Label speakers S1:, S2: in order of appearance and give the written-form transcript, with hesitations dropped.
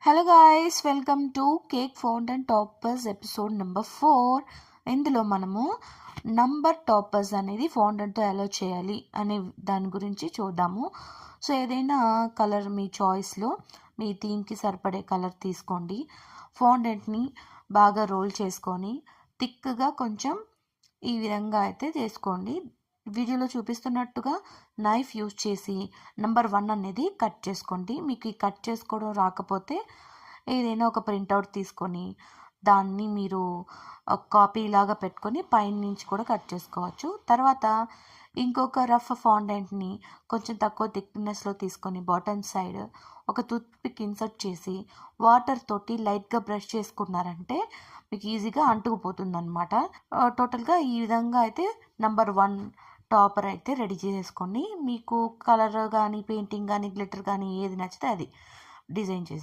S1: Hello guys, welcome to cake fountain toppers episode number 4. ఇందులో మనము number toppers అనేది ఫౌంటైన్తో ఎలా చేయాలి అనే దాని గురించి చూద్దాము. సో ఏదైనా కలర్ మీ చాయిస్లో మీ థీమ్కి సరిపడే కలర్ తీసుకోండి. ఫౌంటైన్ని బాగా రోల్ చేసుకొని థిక్గా కొంచెం ఈ విధంగా అయితే చేసుకోండి. వీడియోలో చూపిస్తున్నట్టుగా నైఫ్ యూజ్ చేసి నెంబర్ 1 అనేది కట్ చేసుకోండి. మీకు ఈ కట్ చేసుకోవడం రాకపోతే ఏదైనా ఒక ప్రింట్అవుట్ తీసుకొని దాన్ని మీరు కాపీ లాగా పెట్టుకొని పైన నుంచి కూడా కట్ చేసుకోవచ్చు. తర్వాత ఇంకొక రఫ్ ఫాండెంట్ని కొంచెం తక్కువ థిక్నెస్లో తీసుకొని బాటమ్ సైడ్ ఒక టూత్పిక్ ఇన్సర్ట్ చేసి వాటర్ తోటి లైట్గా బ్రష్ చేసుకున్నారంటే మీకు ఈజీగా అంటుకుపోతుంది అనమాట. టోటల్గా ఈ విధంగా అయితే నెంబర్ 1 టాపర్ అయితే రెడీ చేసుకోండి. మీకు కలర్ కానీ పెయింటింగ్ కానీ గ్లిటర్ కానీ ఏది నచ్చితే అది డిజైన్ చేసేసుకోండి.